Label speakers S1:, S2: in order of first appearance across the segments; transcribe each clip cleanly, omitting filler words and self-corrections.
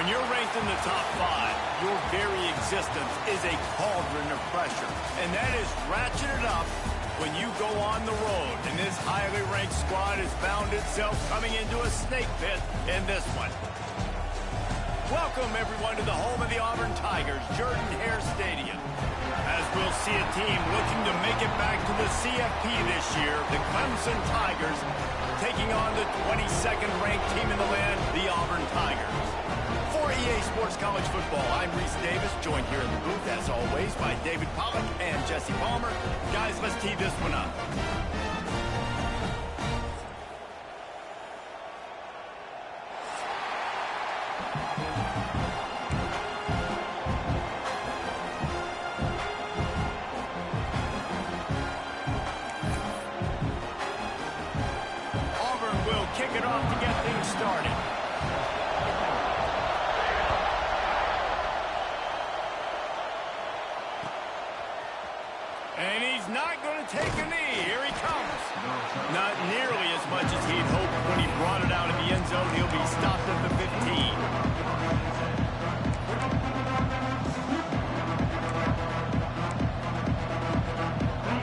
S1: When you're ranked in the top 5, your very existence is a cauldron of pressure. And that is ratcheted up when you go on the road. And this highly ranked squad has found itself coming into a snake pit in this one. Welcome, everyone, to the home of the Auburn Tigers, Jordan-Hare Stadium. As we'll see a team looking to make it back to the CFP this year, the Clemson Tigers taking on the 22nd ranked team in the land, the Auburn Tigers. For EA Sports College Football, I'm Reese Davis, joined here in the booth, as always, by David Pollack and Jesse Palmer. Guys, let's tee this one up. Auburn will kick it off to get things started. And he's not going to take a knee. Here he comes. Not nearly as much as he'd hoped when he brought it out of the end zone. He'll be stopped at the 15.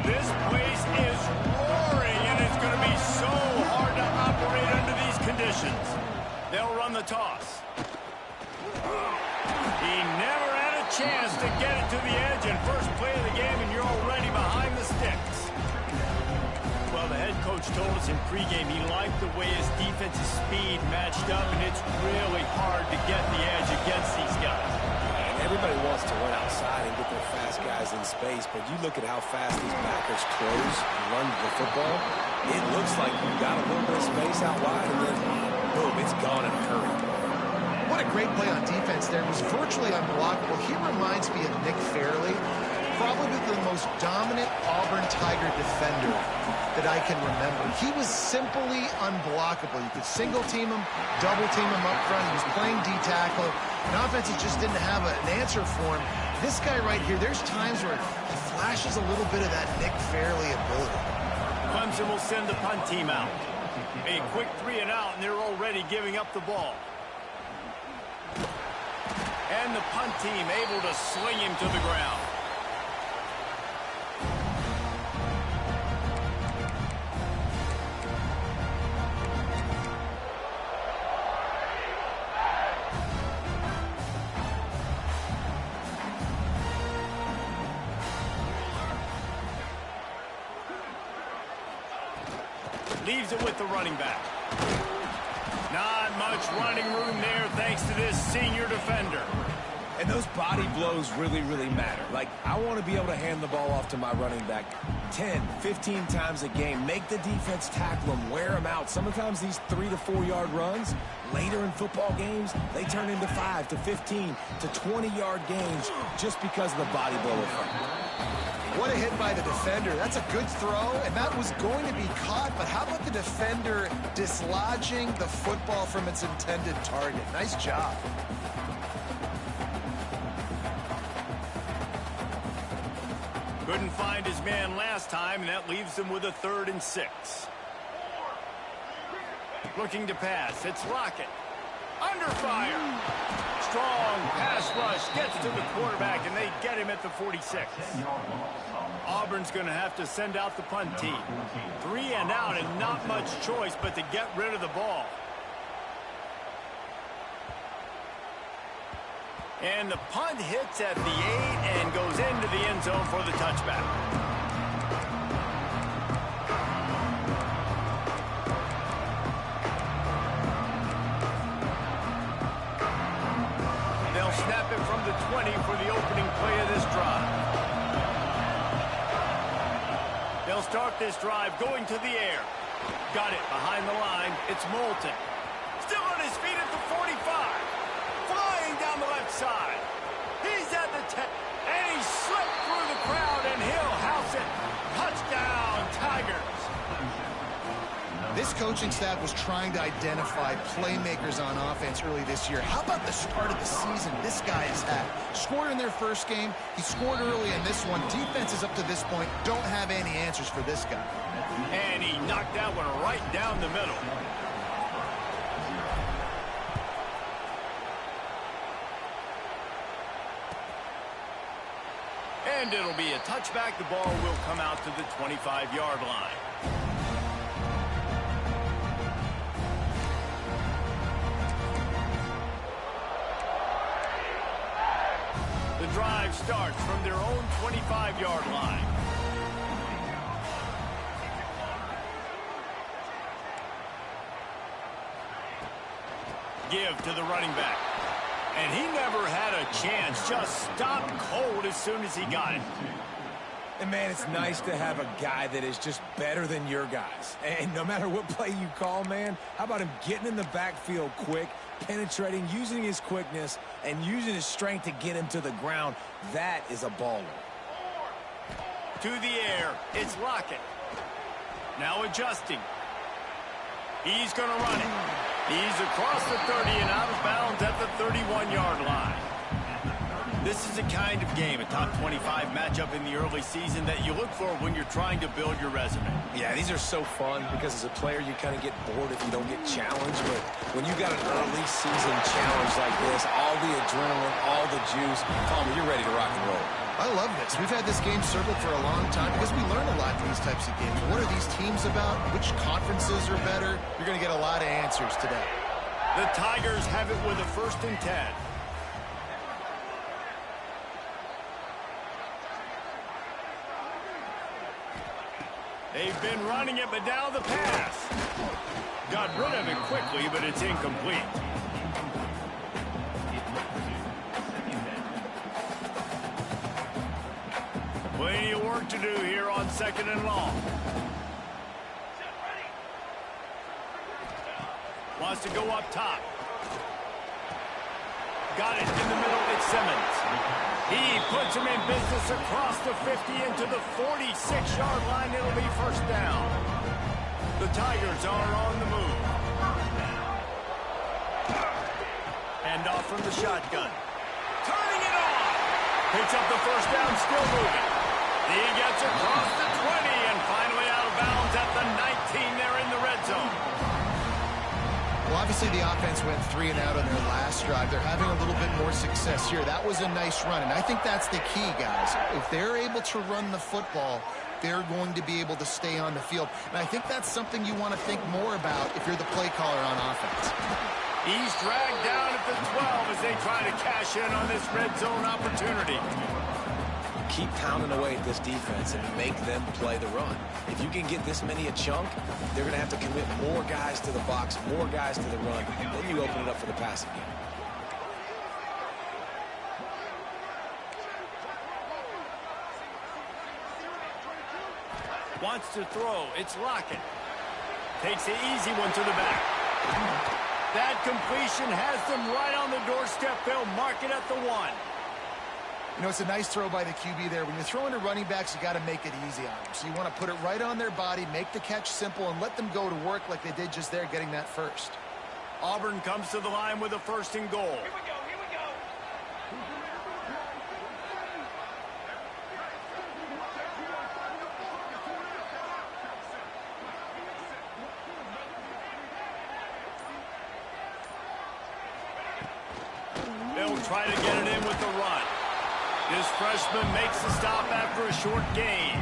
S1: This place is roaring, and it's going to be so hard to operate under these conditions. They'll run the toss. He never had a chance to get it to the edge, and first play of the game, and you're already behind the sticks. Well, the head coach told us in pregame he liked the way his defensive speed matched up, and it's really hard to get the edge against these guys.
S2: And everybody wants to run outside and get their fast guys in space, but you look at how fast these backers close and run the football, it looks like you've got a little bit of space out wide, and then boom, it's gone in a hurry.
S3: What a great play on defense there. It was virtually unblockable. He reminds me of Nick Fairley, probably the most dominant Auburn Tiger defender that I can remember. He was simply unblockable. You could single team him, double team him up front. He was playing D-tackle. And offenses just didn't have an answer for him. This guy right here, there's times where he flashes a little bit of that Nick Fairley ability.
S1: Clemson will send the punt team out. A quick 3 and out, and they're already giving up the ball. And the punt team able to sling him to the ground. Leaves it with the running back. Not much running room there thanks to this senior defender.
S2: And those body blows really, really matter. Like, I want to be able to hand the ball off to my running back 10, 15 times a game. Make the defense tackle them, wear them out. Sometimes these 3 to 4 yard runs, later in football games, they turn into 5 to 15 to 20 yard gains just because of the body blow effect.
S3: What a hit by the defender. That's a good throw, and that was going to be caught, but how about the defender dislodging the football from its intended target? Nice job.
S1: Couldn't find his man last time, and that leaves him with a 3rd and 6. Looking to pass. It's Lockett. Under fire. Strong pass rush gets to the quarterback, and they get him at the 46. Auburn's going to have to send out the punt team. 3 and out, and not much choice but to get rid of the ball. And the punt hits at the 8 and goes into the end zone for the touchback. They'll snap it from the 20 for the opening play of this drive. They'll start this drive going to the air. Got it behind the line. It's Moulton. Still on his feet at the 45. Flying down the left side. He's at the 10. And he slipped through the crowd, and he'll house it. Touchdown, Tigers.
S3: This coaching staff was trying to identify playmakers on offense early this year. How about the start of the season this guy has had? Scored in their first game. He scored early in this one. Defenses up to this point don't have any answers for this guy.
S1: And he knocked that one right down the middle. And it'll be a touchback. The ball will come out to the 25-yard line. The drive starts from their own 25-yard line. Give to the running back. And he never had a chance. Just stopped cold as soon as he got it.
S2: And, man, it's nice to have a guy that is just better than your guys. And no matter what play you call, man, how about him getting in the backfield quick, penetrating, using his quickness, and using his strength to get him to the ground. That is a baller.
S1: To the air, it's Lockett. Now adjusting. He's going to run it. He's across the 30 and out of bounds at the 31-yard line. This is a kind of game, a top 25 matchup in the early season that you look for when you're trying to build your resume.
S2: Yeah, these are so fun because as a player you kind of get bored if you don't get challenged. But when you got an early season challenge like this, all the adrenaline, all the juice, Palmer, you're ready to rock and roll.
S3: I love this. We've had this game circled for a long time because we learn a lot in these types of games. What are these teams about? Which conferences are better? You're going to get a lot of answers today.
S1: The Tigers have it with a 1st and 10. They've been running it, but now the pass. Got rid of it quickly, but it's incomplete. Plenty of work to do here on 2nd and long. Wants to go up top. Got it in the middle. It's Simmons. He puts him in business across the 50 into the 46-yard line. It'll be 1st down. The Tigers are on the move. Hand off from the shotgun. Turning it on. Picks up the 1st down, still moving. He gets across the 20 and finally out of bounds at the 19 there in the red zone.
S3: Well, obviously the offense went 3 and out on their last drive. They're having a little bit more success here. That was a nice run, and I think that's the key, guys. If they're able to run the football, they're going to be able to stay on the field. And I think that's something you want to think more about if you're the play caller on offense.
S1: He's dragged down at the 12 as they try to cash in on this red zone opportunity.
S2: Keep pounding away at this defense and make them play the run. If you can get this many a chunk, they're going to have to commit more guys to the box, more guys to the run. Then you open it up for the passing game.
S1: Wants to throw. It's Lockett. Takes the easy one to the back. That completion has them right on the doorstep. They'll mark it at the 1.
S3: You know, it's a nice throw by the QB there. When you're throwing to running backs, you got to make it easy on them. So you want to put it right on their body, make the catch simple, and let them go to work like they did just there, getting that first.
S1: Auburn comes to the line with a 1st and goal.
S4: Here we go.
S1: They'll try to get it in with the run. This freshman makes the stop after a short gain.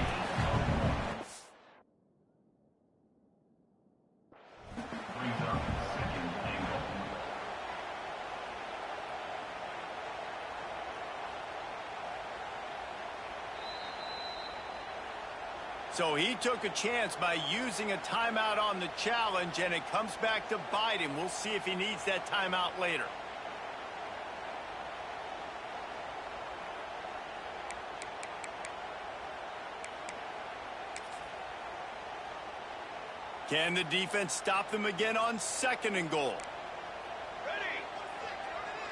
S1: So he took a chance by using a timeout on the challenge, and it comes back to bite him. We'll see if he needs that timeout later. Can the defense stop them again on 2nd and goal?
S4: Ready.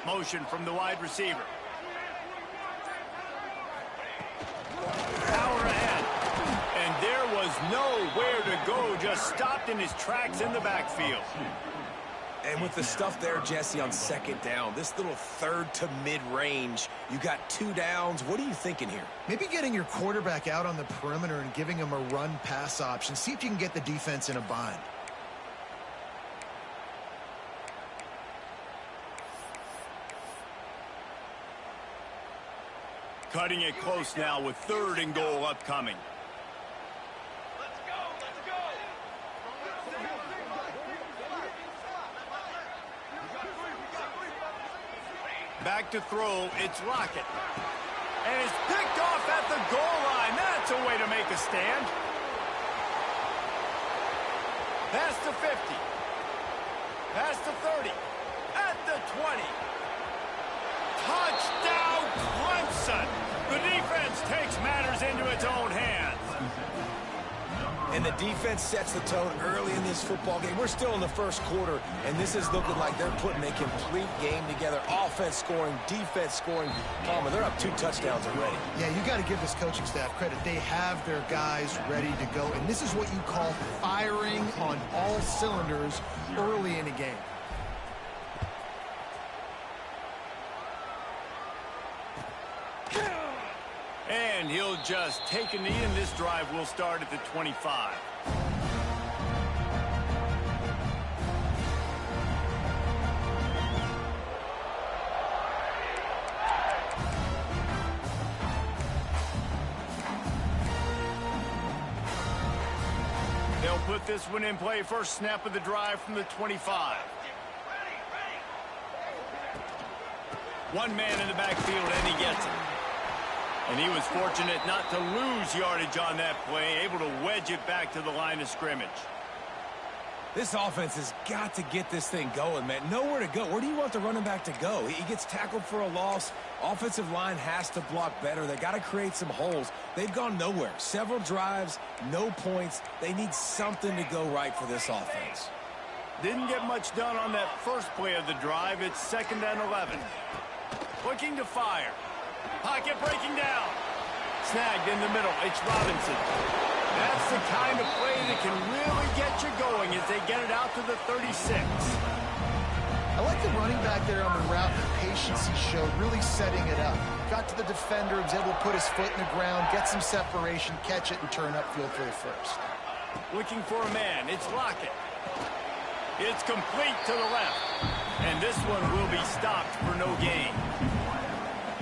S1: Motion from the wide receiver. Power ahead. And there was nowhere to go, just stopped in his tracks in the backfield.
S2: And with the stuff there, Jesse, on 2nd down, this little 3rd to mid-range, you got 2 downs. What are you thinking here?
S3: Maybe getting your quarterback out on the perimeter and giving him a run-pass option. See if you can get the defense in a bind.
S1: cutting it close now with 3rd and goal upcoming.
S4: Let's go, let's go.
S1: Back to throw, it's Lockett. And it's picked off at the goal line. That's a way to make a stand. Pass to 50. Pass to 30. At the 20. Touchdown, Clemson! The defense takes matters into its own hands.
S2: And the defense sets the tone early in this football game. We're still in the first quarter, and this is looking like they're putting a complete game together. Offense scoring, defense scoring. Palmer, they're up 2 touchdowns already.
S3: Yeah, you got to give this coaching staff credit. They have their guys ready to go, and this is what you call firing on all cylinders early in a game.
S1: And he'll just take a knee, and this drive will start at the 25. They'll put this one in play. First snap of the drive from the 25. One man in the backfield, and he gets it. And he was fortunate not to lose yardage on that play, able to wedge it back to the line of scrimmage.
S2: This offense has got to get this thing going, man. Nowhere to go. Where do you want the running back to go? He gets tackled for a loss. Offensive line has to block better. They got to create some holes. They've gone nowhere. Several drives, no points. They need something to go right for this offense.
S1: Didn't get much done on that first play of the drive. It's 2nd and 11. Looking to fire. Pocket breaking down. Snagged in the middle. It's Robinson. That's the kind of play that can really get you going as they get it out to the 36.
S3: I like the running back there on the route, the patience he showed, really setting it up. Got to the defender, was able to put his foot in the ground, get some separation, catch it, and turn upfield for the first.
S1: Looking for a man. It's Lockett. It's complete to the left. And this one will be stopped for no gain.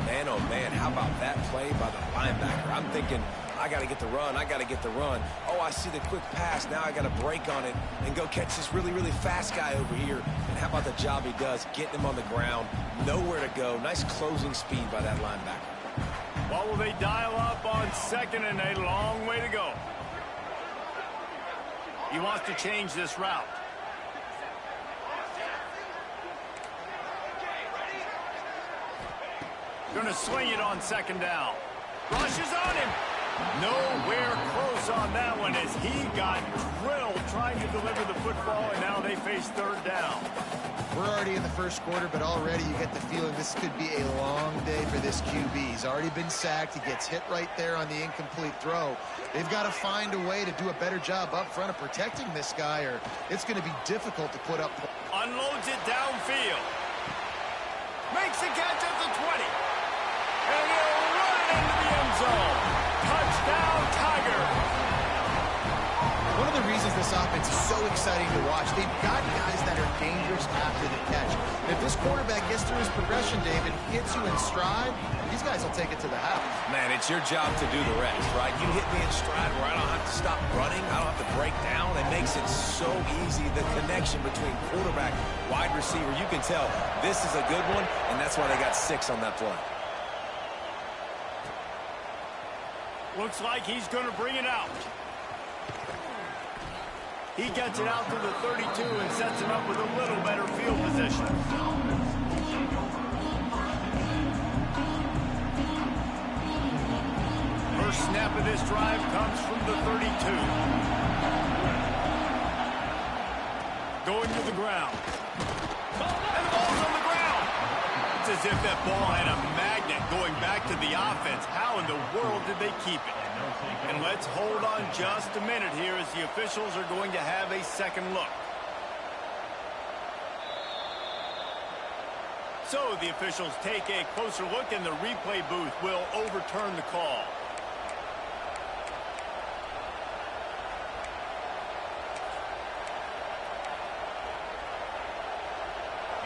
S2: Man, oh man, how about that play by the linebacker? I'm thinking, I got to get the run, I got to get the run. Oh, I see the quick pass, now I got to break on it and go catch this really, really fast guy over here. And how about the job he does, getting him on the ground, nowhere to go. Nice closing speed by that linebacker.
S1: What will they dial up on 2nd and a long way to go? He wants to change this route. Going to swing it on 2nd down. Rushes on him. Nowhere close on that one as he got drilled trying to deliver the football, and now they face 3rd down.
S3: We're already in the first quarter, but already you get the feeling this could be a long day for this QB. He's already been sacked. He gets hit right there on the incomplete throw. They've got to find a way to do a better job up front of protecting this guy, or it's going to be difficult to put up.
S1: Unloads it downfield. Makes a catch at the 20. And he'll run it into the end zone. Touchdown, Tiger.
S3: One of the reasons this offense is so exciting to watch, they've got guys that are dangerous after the catch. And if this quarterback gets through his progression, David, hits you in stride, these guys will take it to the house.
S2: Man, it's your job to do the rest, right? You hit me in stride where I don't have to stop running. I don't have to break down. It makes it so easy. The connection between quarterback, wide receiver, you can tell this is a good one, and that's why they got 6 on that play.
S1: Looks like he's going to bring it out. He gets it out to the 32 and sets him up with a little better field position. First snap of this drive comes from the 32. Going to the ground. And the ball's on the ground. It's as if that ball had a magnet going back to the offense. How in the world did they keep it? And let's hold on just a minute here as the officials are going to have a second look. So the officials take a closer look, and the replay booth will overturn the call.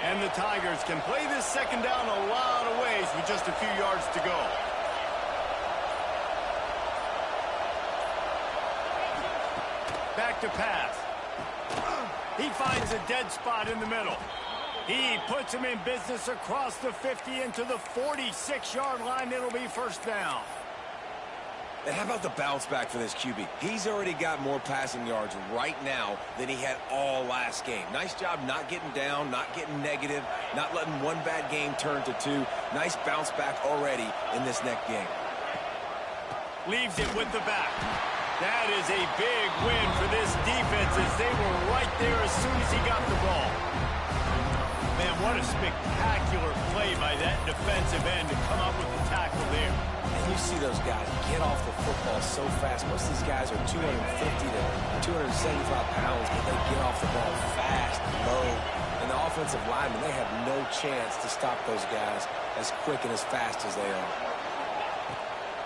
S1: And the Tigers can play this 2nd down a lot of ways with just a few yards to go. back to pass. He finds a dead spot in the middle. He puts him in business across the 50 into the 46-yard line. It'll be first down.
S2: And how about the bounce back for this QB? He's already got more passing yards right now than he had all last game. Nice job not getting down, not getting negative, not letting one bad game turn to two. Nice bounce back already in this next game.
S1: Leaves it with the back. That is a big win for this defense as they were right there as soon as he got the ball. Man, what a spectacular play by that defensive end to come up with the tackle there.
S2: And you see those guys get off the football so fast. Most of these guys are 250 to 275 pounds, but they get off the ball fast, low. And the offensive linemen, they have no chance to stop those guys as quick and as fast as they are.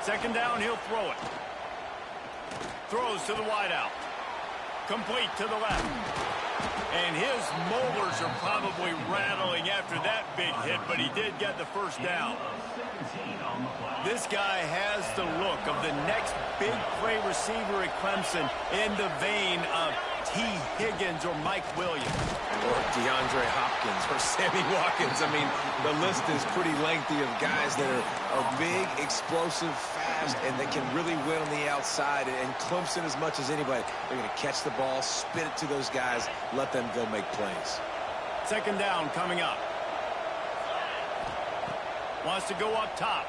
S1: Second down, he'll throw it. Throws to the wideout. Complete to the left. And his molars are probably rattling after that big hit, but he did get the first down. This guy has the look of the next big play receiver at Clemson in the vein of T. Higgins or Mike Williams.
S2: Or DeAndre Hopkins or Sammy Watkins. I mean, the list is pretty lengthy of guys that are big, explosive, fast, and that can really win on the outside. And Clemson, as much as anybody, they're going to catch the ball, spit it to those guys, let them go make plays.
S1: Second down coming up. Wants to go up top.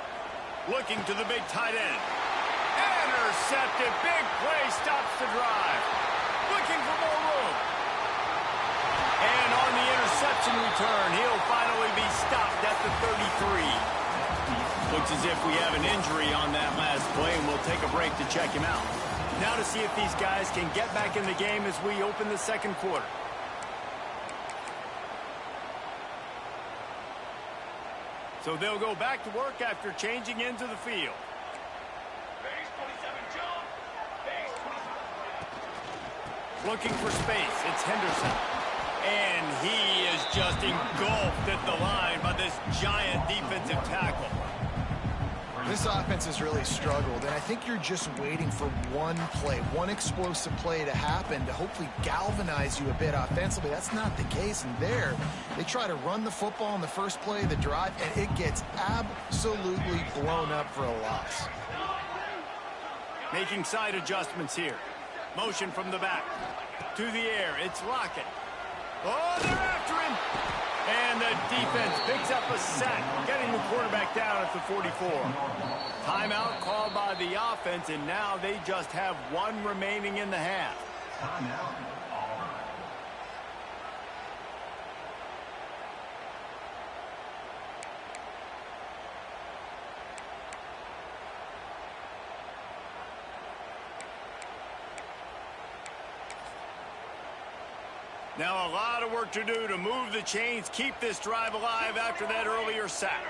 S1: Looking to the big tight end. Intercepted. Big play. Stops the drive. Looking for more room. And on the interception return, he'll finally be stopped at the 33. Looks as if we have an injury on that last play, and we'll take a break to check him out. Now to see if these guys can get back in the game as we open the second quarter. So they'll go back to work after changing into the field.
S4: Base 27 jump. Base 27.
S1: Looking for space. It's Henderson. And he is just engulfed at the line by this giant defensive tackle.
S3: This offense has really struggled, and I think you're just waiting for one play, one explosive play to happen to hopefully galvanize you a bit offensively. That's not the case, and there, they try to run the football in the first play of the drive, and it gets absolutely blown up for a loss.
S1: Making side adjustments here. Motion from the back. To the air, it's Lockett. Oh, they're after him! And the defense picks up a sack, getting the quarterback down at the 44. Timeout called by the offense, and now they just have one remaining in the half.
S4: Timeout, Auburn.
S1: Now a lot of work to do to move the chains, keep this drive alive after that earlier sack.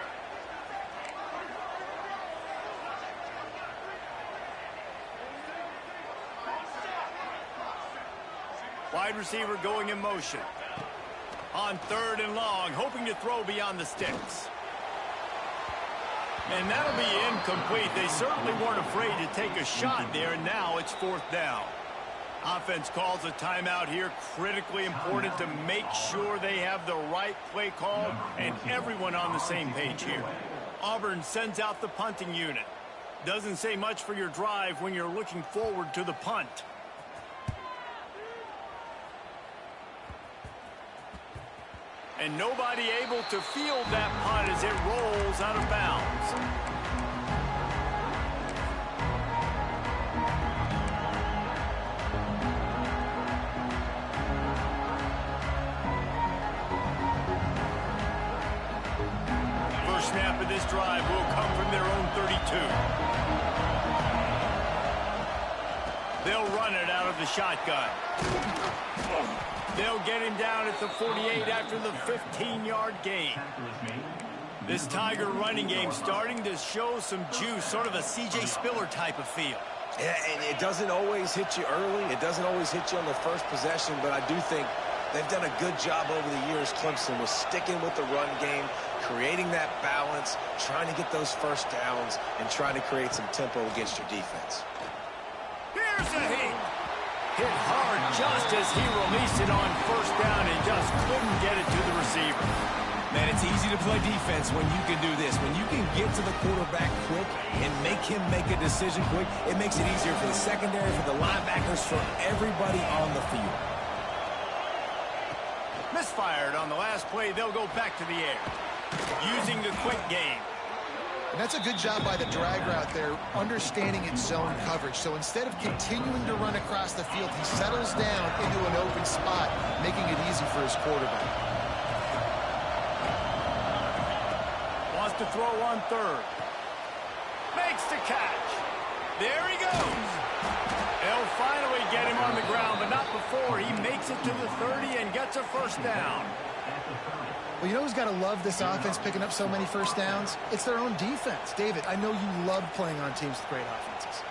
S1: Wide receiver going in motion. On third and long, hoping to throw beyond the sticks. And that'll be incomplete. They certainly weren't afraid to take a shot there, and now it's fourth down. Offense calls a timeout here. Critically important to make sure they have the right play call and everyone on the same page here. Auburn sends out the punting unit. Doesn't say much for your drive when you're looking forward to the punt. And nobody able to field that punt as it rolls out of bounds. Snap of this drive will come from their own 32. They'll run it out of the shotgun. They'll get him down at the 48 after the 15-yard gain. This Tiger running game starting to show some juice, sort of a C.J. Spiller type of feel.
S2: Yeah, and it doesn't always hit you early. It doesn't always hit you on the first possession, but I do think they've done a good job over the years, Clemson, with sticking with the run game, creating that balance, trying to get those first downs, and trying to create some tempo against your defense.
S1: Here's a hit. Hit hard just as he released it on first down and just couldn't get it to the receiver.
S2: Man, it's easy to play defense when you can do this. When you can get to the quarterback quick and make him make a decision quick, it makes it easier for the secondary, for the linebackers, for everybody on the field.
S1: Misfired on the last play. They'll go back to the air using the quick game.
S3: And that's a good job by the drag route there, understanding its zone coverage. So instead of continuing to run across the field, he settles down into an open spot, making it easy for his quarterback.
S1: Wants to throw on third. Makes the catch. There he goes. They'll finally get him on the ground, but not before he makes it to the 30 and gets a first down.
S3: Well, you know who's got to love this offense picking up so many first downs? It's their own defense. David, I know you love playing on teams with great offenses.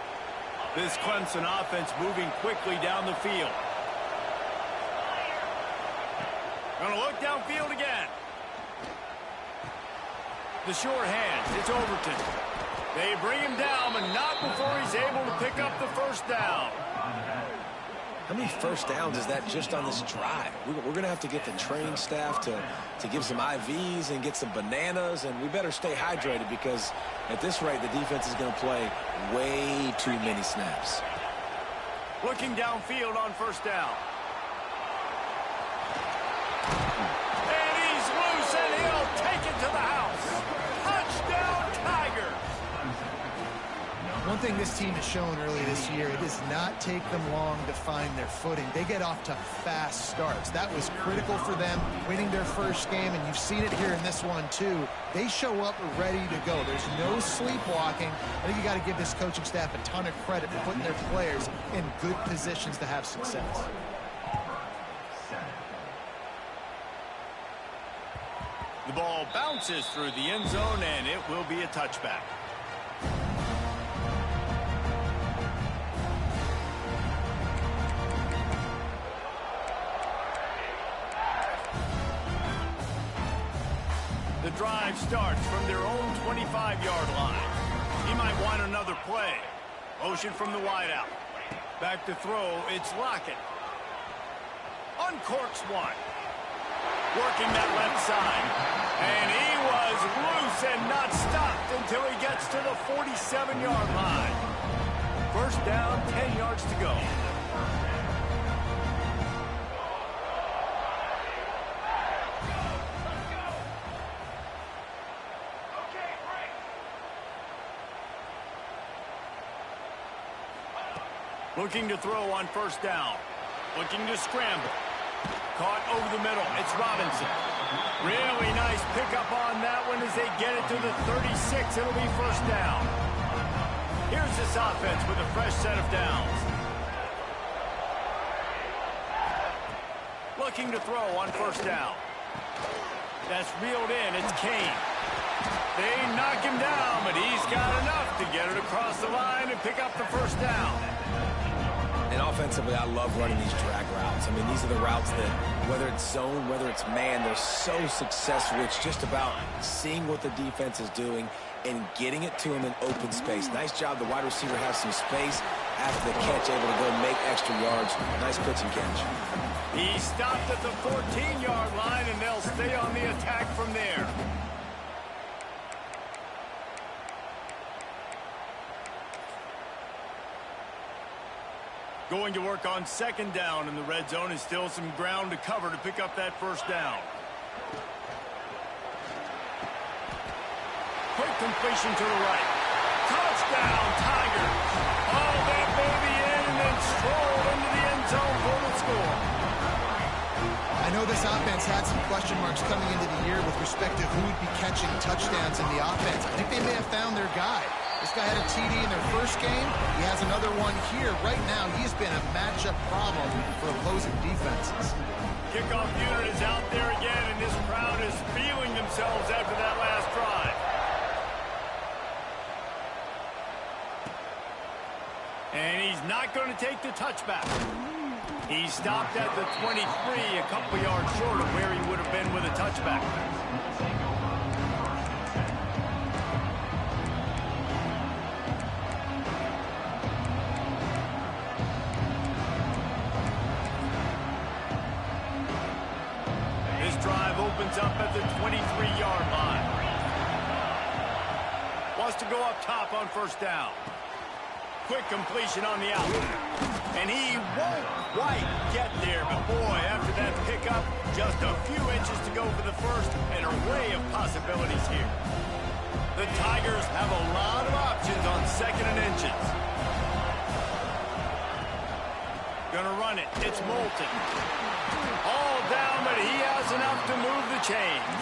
S1: This Clemson offense moving quickly down the field. Gonna look downfield again. The short hands, it's Overton. They bring him down, but not before he's able to pick up the first down.
S2: How many first downs is that just on this drive? We're going to have to get the training staff to give some IVs and get some bananas, and we better stay hydrated because at this rate, the defense is going to play way too many snaps.
S1: Looking downfield on first down. And he's loose, and he'll take it to the house. Touchdown, Tiger.
S3: One thing this team has shown early this year, it does not take them long to find their footing. They get off to fast starts. That was critical for them, winning their first game, and you've seen it here in this one too. They show up ready to go. There's no sleepwalking. I think you got to give this coaching staff a ton of credit for putting their players in good positions to have success.
S1: The ball bounces through the end zone, and it will be a touchback. The drive starts from their own 25-yard line. He might want another play. Motion from the wideout. Back to throw, it's Lockett. Uncorks one. Working that left side. And he was loose and not stopped until he gets to the 47-yard line. First down, 10 yards to go. Looking to throw on first down. Looking to scramble. Caught over the middle. It's Robinson. Really nice pickup on that one as they get it to the 36. It'll be first down. Here's this offense with a fresh set of downs. Looking to throw on first down. That's reeled in. It's Kane. They knock him down, but he's got enough to get it across the line and pick up the first down.
S2: And offensively, I love running these drag routes. I mean, these are the routes that, whether it's zone, whether it's man, they're so successful. It's just about seeing what the defense is doing and getting it to him in open space. Nice job. The wide receiver has some space after the catch, able to go make extra yards. Nice pitch and catch.
S1: He stopped at the 14-yard line, and they'll stay on the attack from there. Going to work on second down in the red zone, and still some ground to cover to pick up that first down. Quick completion to the right. Touchdown, Tigers. All that baby in and then strolled into the end zone for the score.
S3: I know this offense had some question marks coming into the year with respect to who would be catching touchdowns in the offense. I think they may have found their guy. This guy had a TD in their first game. He has another one here. Right now, he's been a matchup problem for opposing defenses.
S1: Kickoff unit is out there again, and this crowd is feeling themselves after that last drive. And he's not going to take the touchback. He stopped at the 23, a couple yards short of where he would have been with a touchback. opens up at the 23-yard line. Wants to go up top on first down. Quick completion on the out. And he won't quite get there, but boy, after that pickup, just a few inches to go for the first, and an array of possibilities here. The Tigers have a lot of options on second and inches. Gonna run it. It's Moulton. All down, but he has enough to move the chains.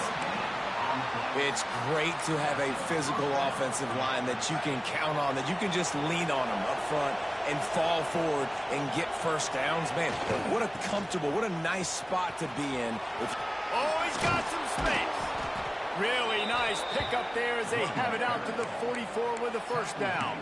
S2: It's great to have a physical offensive line that you can count on, that you can just lean on them up front and fall forward and get first downs. Man, what a comfortable, what a nice spot to be in.
S1: Oh, he's got some space. Really nice pickup there as they have it out to the 44 with a first down.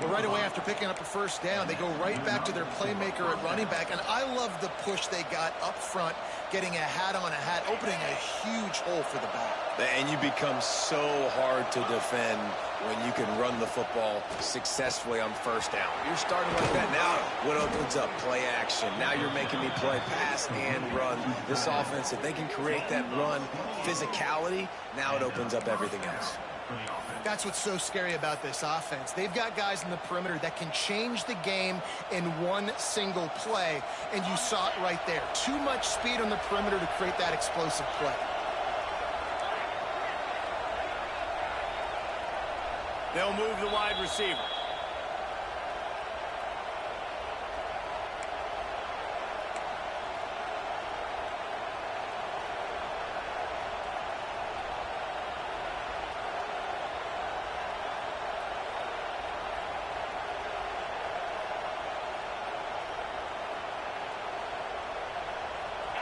S3: But right away after picking up a first down, they go right back to their playmaker at running back. And I love the push they got up front, getting a hat on a hat, opening a huge hole for the back.
S2: And you become so hard to defend when you can run the football successfully on first down. You're starting like that. Now what opens up? Play action. Now you're making me play pass and run. This offense, if they can create that run physicality, now it opens up everything else.
S3: That's what's so scary about this offense. They've got guys in the perimeter that can change the game in one single play, and you saw it right there. Too much speed on the perimeter to create that explosive play.
S1: They'll move the wide receiver.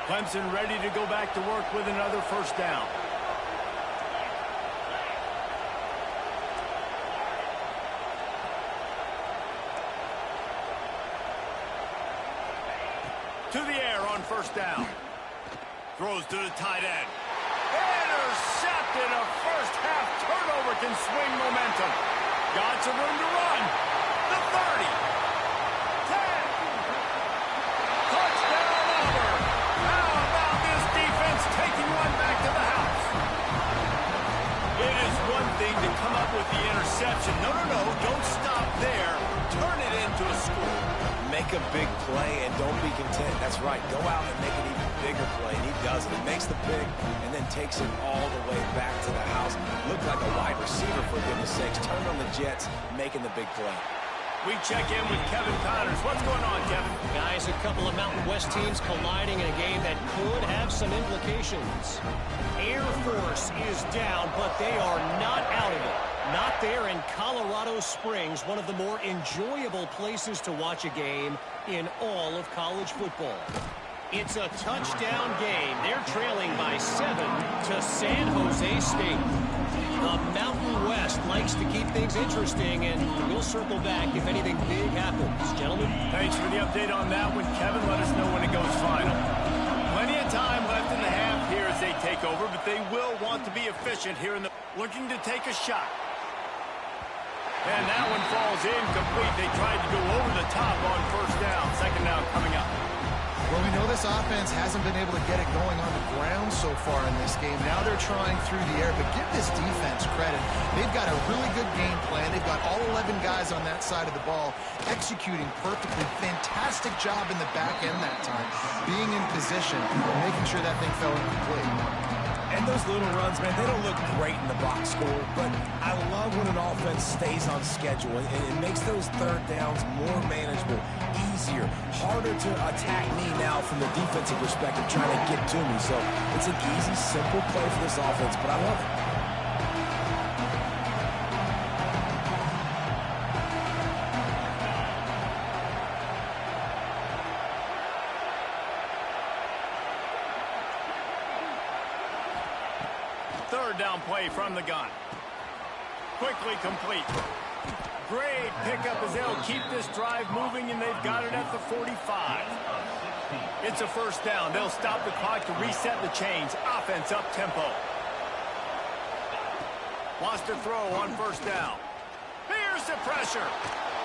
S1: Clemson ready to go back to work with another first down. To the air on first down. Throws to the tight end. Intercepted. A first half turnover can swing momentum. Got some room to run. The 30. 10. Touchdown Auburn. How about this defense taking one back to the house? It is one thing to come up with the interception. No, don't stop there. Turn it into a score.
S2: Make a big play and don't be content. That's right. Go out and make an even bigger play. And he does it. He makes the pick and then takes it all the way back to the house. Looked like a wide receiver, for goodness sakes. Turned on the Jets, making the big play.
S1: We check in with Kevin Connors. What's going on, Kevin?
S5: Guys, a couple of Mountain West teams colliding in a game that could have some implications. Air Force is down, but they are not out of it. Not there in Colorado Springs, one of the more enjoyable places to watch a game in all of college football. It's a touchdown game. They're trailing by 7 to San Jose State. The Mountain West likes to keep things interesting, and we'll circle back if anything big happens. Gentlemen?
S1: Thanks for the update on that one, Kevin. Let us know when it goes final. Plenty of time left in the half here as they take over, but they will want to be efficient here in the... Looking to take a shot. And that one falls incomplete. They tried to go over the top on first down. Second down coming up.
S3: Well, we know this offense hasn't been able to get it going on the ground so far in this game. Now they're trying through the air, but give this defense credit. They've got a really good game plan. They've got all 11 guys on that side of the ball executing perfectly. Fantastic job in the back end that time, being in position and making sure that thing fell incomplete.
S2: And those little runs, man, they don't look great in the box score, but I love when an offense stays on schedule, and it makes those third downs more manageable, easier, harder to attack me now from the defensive perspective, trying to get to me. So it's an easy, simple play for this offense, but I love it.
S1: Third down play from the gun. Quickly complete. Great pickup as they'll keep this drive moving, and they've got it at the 45. It's a first down. They'll stop the clock to reset the chains. Offense up tempo. Wants to throw on first down. Here's the pressure.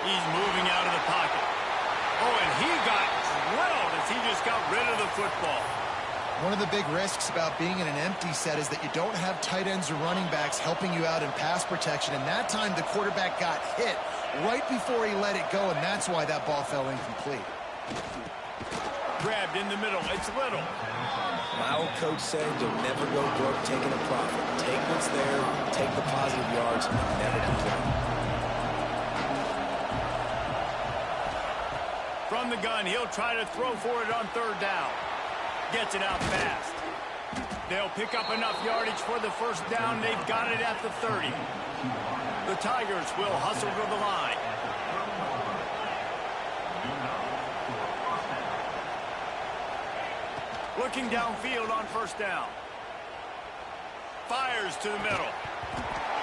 S1: He's moving out of the pocket. Oh, and he got drilled as he just got rid of the football.
S3: One of the big risks about being in an empty set is that you don't have tight ends or running backs helping you out in pass protection. And that time the quarterback got hit right before he let it go, and that's why that ball fell incomplete.
S1: Grabbed in the middle. It's Little.
S2: My old coach said you'll never go broke taking a profit. Take what's there, take the positive yards, and never complain.
S1: From the gun, he'll try to throw for it on third down. Gets it out fast. They'll pick up enough yardage for the first down. They've got it at the 30. The Tigers will hustle to the line. Looking downfield on first down. Fires to the middle.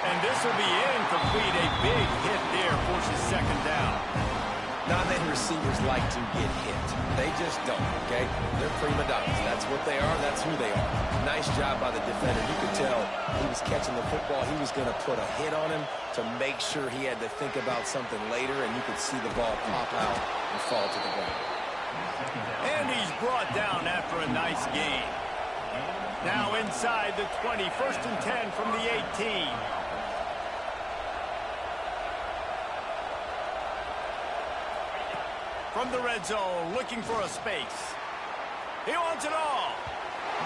S1: And this will be incomplete. A big hit there forces second down.
S2: Not many receivers like to get hit. They just don't, okay? They're prima donnas. That's what they are. That's who they are. Nice job by the defender. You could tell he was catching the football. He was going to put a hit on him to make sure he had to think about something later, and you could see the ball pop out and fall to the ground.
S1: And he's brought down after a nice gain. Now inside the 20, 1st and 10 from the 18. From the red zone, looking for a space. He wants it all.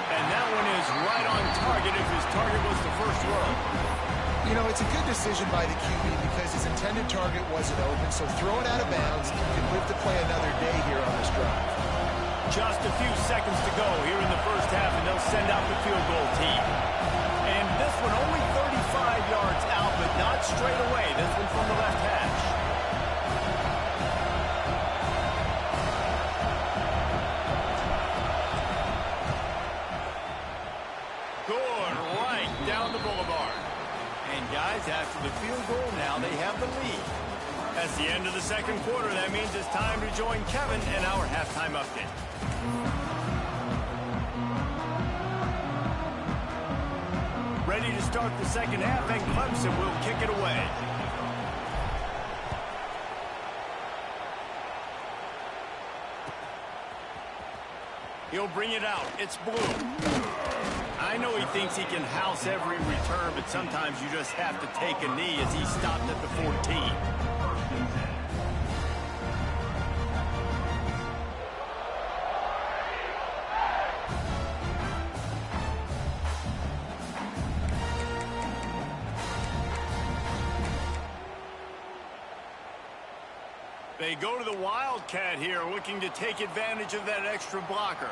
S1: And that one is right on target if his target was the first row.
S3: You know, it's a good decision by the QB because his intended target wasn't open, so throw it out of bounds and you can live to play another day here on this drive.
S1: Just a few seconds to go here in the first half, and they'll send out the field goal team. And this one only 35 yards out, but not straight away. This one from the left hash. Good, right down the boulevard. And guys, after the field goal, now they have the lead. That's the end of the second quarter. That means it's time to join Kevin and our halftime update. Ready to start the second half, and Clemson will kick it away. He'll bring it out. It's Blue. I know he thinks he can house every return, but sometimes you just have to take a knee as he stopped at the 14. They go to the Wildcat here, looking to take advantage of that extra blocker.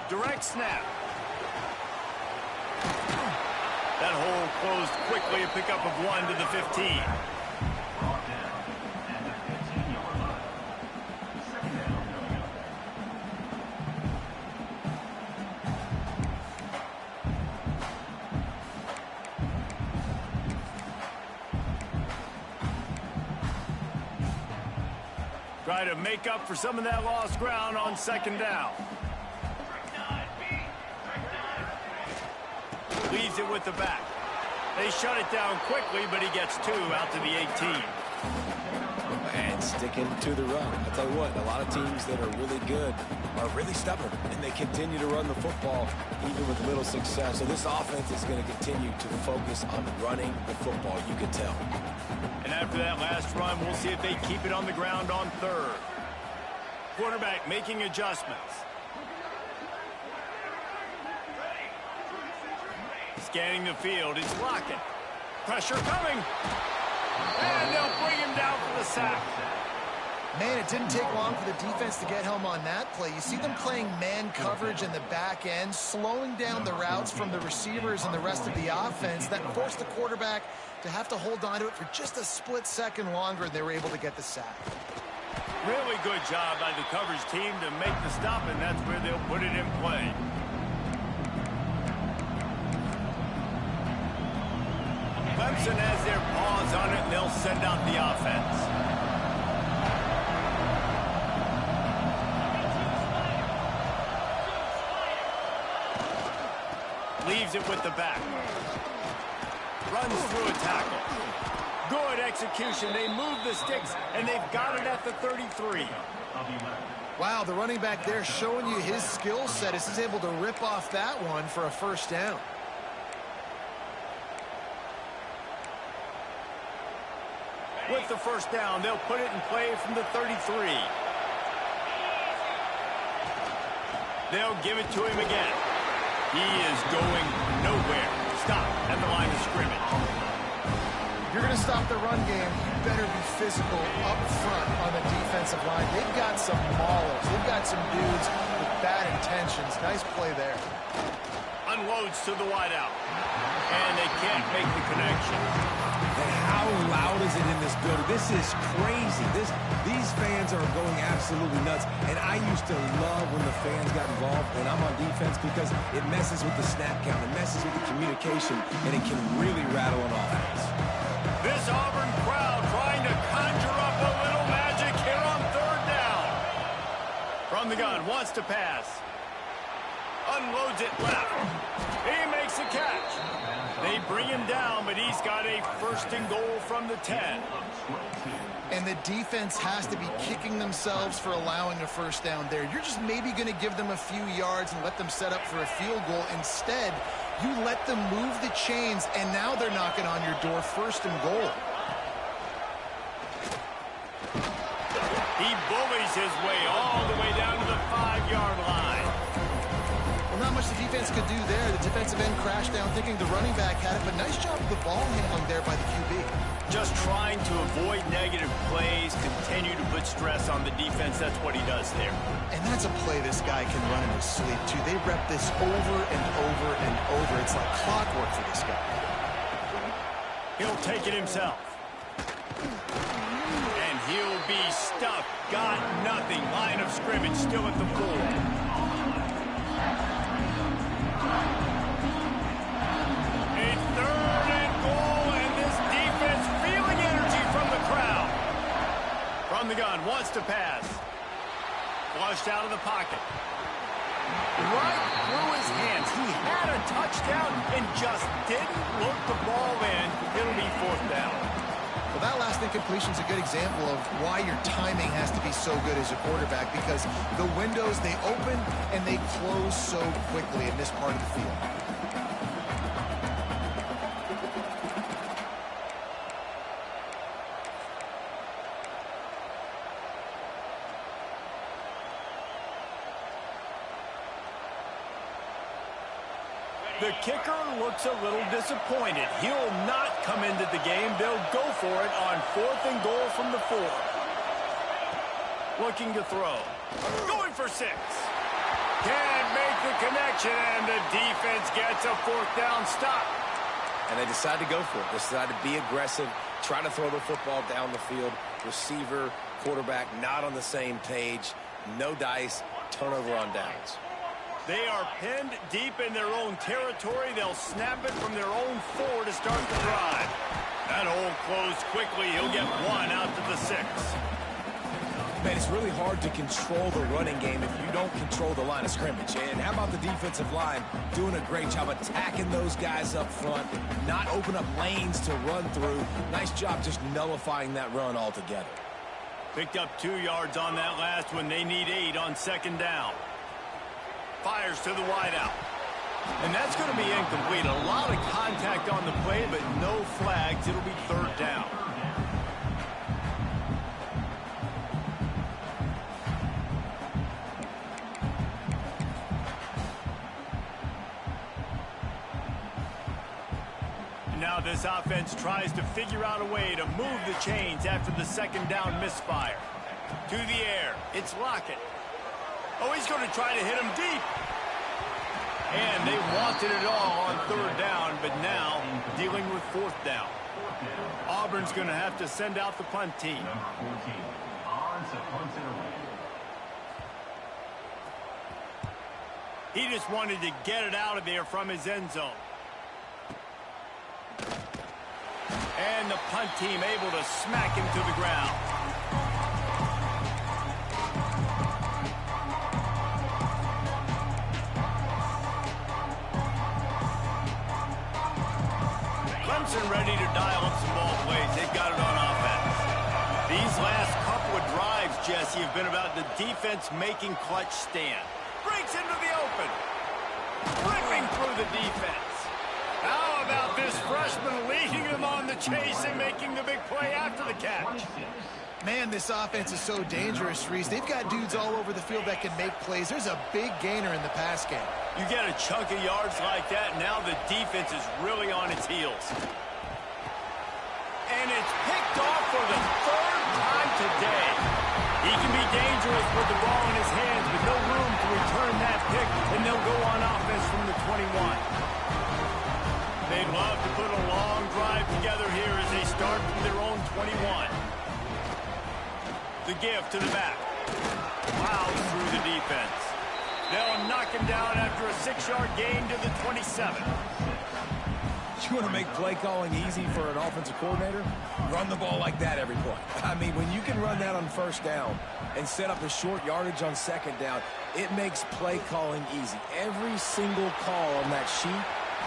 S1: Direct snap. That hole closed quickly, a pickup of 1 to the 15. Try to make up for some of that lost ground on second down. Leaves it with the back. They shut it down quickly, but he gets 2 out to the 18.
S2: And sticking to the run. I'll tell you what, a lot of teams that are really good are really stubborn, and they continue to run the football even with little success. So this offense is going to continue to focus on running the football, you can tell.
S1: And after that last run, we'll see if they keep it on the ground on third. Quarterback making adjustments. Scanning the field, it's Lockett. Pressure coming. And they'll bring him down for the sack.
S3: Man, it didn't take long for the defense to get home on that play. You see them playing man coverage in the back end, slowing down the routes from the receivers and the rest of the offense. That forced the quarterback to have to hold on to it for just a split second longer, and they were able to get the sack.
S1: Really good job by the coverage team to make the stop, and that's where they'll put it in play. Clemson has their paws on it, and they'll send out the offense. Leaves it with the back. Runs through a tackle. Good execution. They move the sticks, and they've got it at the 33.
S3: Wow, the running back there showing you his skill set as he's able to rip off that one for a first down.
S1: With the first down, they'll put it in play from the 33. They'll give it to him again. He is going nowhere. Stop at the line of scrimmage.
S3: If you're going to stop the run game, you better be physical up front on the defensive line. They've got some maulers. They've got some dudes with bad intentions. Nice play there.
S1: Unloads to the wideout. And they can't make the connection.
S2: And how loud is it in this building? This is crazy. These fans are going absolutely nuts. And I used to love when the fans got involved when I'm on defense because it messes with the snap count. It messes with the communication, and it can really rattle an offense.
S1: This Auburn crowd trying to conjure up a little magic here on third down. From the gun, wants to pass. Unloads it left. He makes a catch. They bring him down, but he's got a first and goal from the 10.
S3: And the defense has to be kicking themselves for allowing a first down there. You're just maybe going to give them a few yards and let them set up for a field goal. Instead, you let them move the chains, and now they're knocking on your door, first and goal.
S1: He bullies his way all the way down to the 5-yard line.
S3: Well, not much the defense could do there. The defensive end crashed down thinking the running back had it, but nice job of the ball handling there by the QB.
S1: Just trying to avoid negative plays, continue to put stress on the defense. That's what he does there.
S3: And that's a play this guy can run in his sleep, too. They rep this over and over and over. It's like clockwork for this guy.
S1: He'll take it himself. And he'll be stuffed. Got nothing. Line of scrimmage still at the 4. A third and goal, and this defense feeling energy from the crowd. From the gun, wants to pass. Flushed out of the pocket. Right through his hands. He had a touchdown and just didn't look the ball in. It'll be fourth down.
S3: Well, that last incompletion is a good example of why your timing has to be so good as a quarterback, because the windows, they open and they close so quickly in this part of the field.
S1: The kicker looks a little disappointed. He'll not come into the game. They'll go for it on fourth and goal from the 4. Looking to throw. Going for 6. Can't make the connection, and the defense gets a fourth down stop.
S2: And they decide to go for it. They decide to be aggressive, try to throw the football down the field. Receiver, quarterback, not on the same page. No dice, turnover on downs.
S1: They are pinned deep in their own territory. They'll snap it from their own 4 to start the drive. That hole closed quickly. He'll get 1 out to the 6.
S2: Man, it's really hard to control the running game if you don't control the line of scrimmage. And how about the defensive line doing a great job attacking those guys up front, not open up lanes to run through. Nice job just nullifying that run altogether.
S1: Picked up 2 yards on that last one. They need 8 on second down. Fires to the wideout. And that's going to be incomplete. A lot of contact on the play, but no flags. It'll be third down. Now this offense tries to figure out a way to move the chains after the second down misfire. To the air. It's Lockett. Oh, he's going to try to hit him deep. And they wanted it all on third down, but now dealing with fourth down. Auburn's going to have to send out the punt team. He just wanted to get it out of there from his end zone. And the punt team able to smack him to the ground. Clemson ready to dial up some ball plays. They've got it on offense. These last couple of drives Jesse, have been about the defense making clutch stand. Breaks into the open. Ripping through the defense. How about this freshman leading them on the chase and making the big play after the catch?
S3: Man, this offense is so dangerous, Reese. They've got dudes all over the field that can make plays. There's a big gainer in the pass game.
S1: You get a chunk of yards like that, now the defense is really on its heels. And it's picked off for the third time today. He can be dangerous with the ball in his hands, but no room to return that pick, and they'll go on offense from the 21. They'd love to put a long drive together here as they start from their own 21. The give to the back. Plows through the defense. They'll knock him down after a 6-yard gain to the 27.
S2: You want to make play calling easy for an offensive coordinator? Run the ball like that every play. I mean, when you can run that on first down and set up a short yardage on second down, it makes play calling easy. Every single call on that sheet.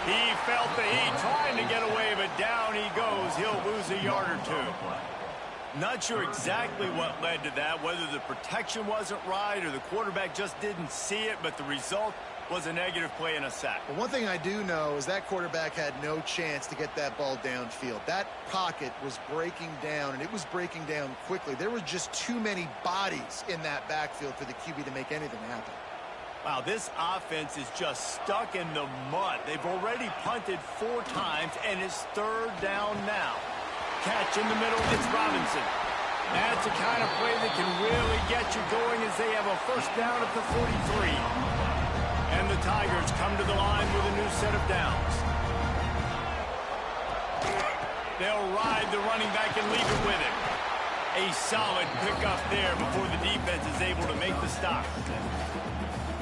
S1: He felt the heat trying to get away, but down he goes. He'll lose a yard or two. Not sure exactly what led to that, whether the protection wasn't right or the quarterback just didn't see it, but the result was a negative play and a sack.
S3: But one thing I do know is that quarterback had no chance to get that ball downfield. That pocket was breaking down, and it was breaking down quickly. There were just too many bodies in that backfield for the QB to make anything happen.
S1: Wow, this offense is just stuck in the mud. They've already punted 4 times, and it's third down now. Catch in the middle, it's Robinson. That's the kind of play that can really get you going as they have a first down at the 43. And the Tigers come to the line with a new set of downs. They'll ride the running back and leave it with him. A solid pickup there before the defense is able to make the stop.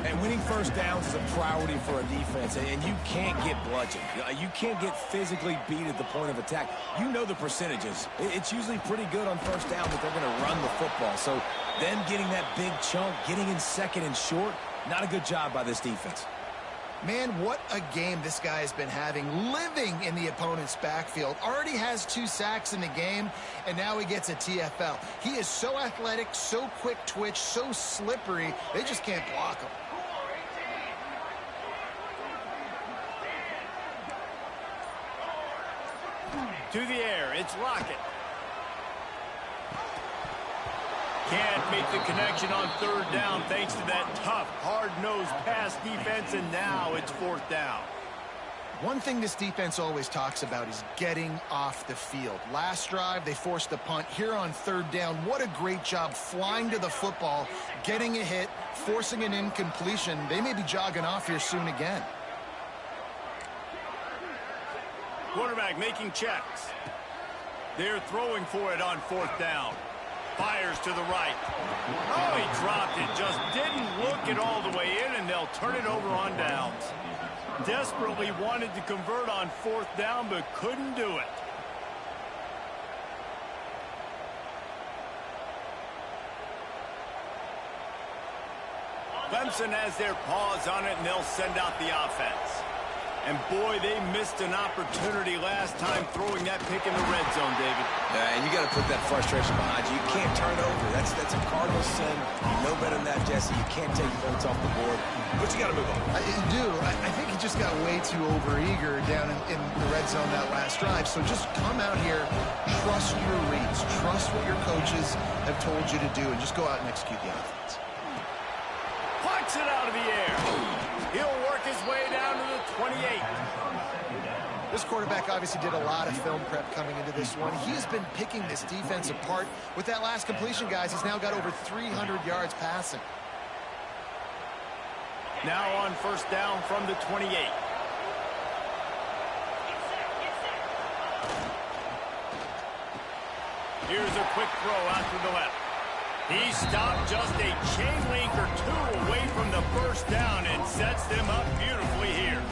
S2: And winning first downs is a priority for a defense, and you can't get bludgeoned. You can't get physically beat at the point of attack. You know the percentages. It's usually pretty good on first down that they're going to run the football. So them getting that big chunk, getting in second and short, not a good job by this defense.
S3: Man, what a game this guy has been having, living in the opponent's backfield. Already has 2 sacks in the game, and now he gets a TFL. He is so athletic, so quick twitch, so slippery, they just can't block him.
S1: To the air, it's Lockett. Can't make the connection on third down thanks to that tough, hard-nosed pass defense, and now it's 4th down.
S3: One thing this defense always talks about is getting off the field. Last drive, they forced a punt. Here on third down, what a great job flying to the football, getting a hit, forcing an incompletion. They may be jogging off here soon again.
S1: Quarterback making checks. They're throwing for it on 4th down. Fires to the right. Oh, he dropped it. Just didn't look it all the way in, and they'll turn it over on downs. Desperately wanted to convert on 4th down, but couldn't do it. Clemson has their paws on it, and they'll send out the offense. And, boy, they missed an opportunity last time throwing that pick in the red zone, David.
S2: And you got to put that frustration behind you. You can't turn it over. That's a cardinal sin. You know better than that, Jesse. You can't take points off the board. But you got to move on.
S3: I do. I think he just got way too overeager down in the red zone that last drive. So just come out here, trust your reads, trust what your coaches have told you to do, and just go out and execute the offense.
S1: Plucks it out of the air. He'll work his way down to the 28.
S3: This quarterback obviously did a lot of film prep coming into this one. He's been picking this defense apart. With that last completion, guys, he's now got over 300 yards passing.
S1: Now on first down from the 28. Here's a quick throw out to the left. He stopped just a chain link or 2 away from the first down and sets them up beautifully here.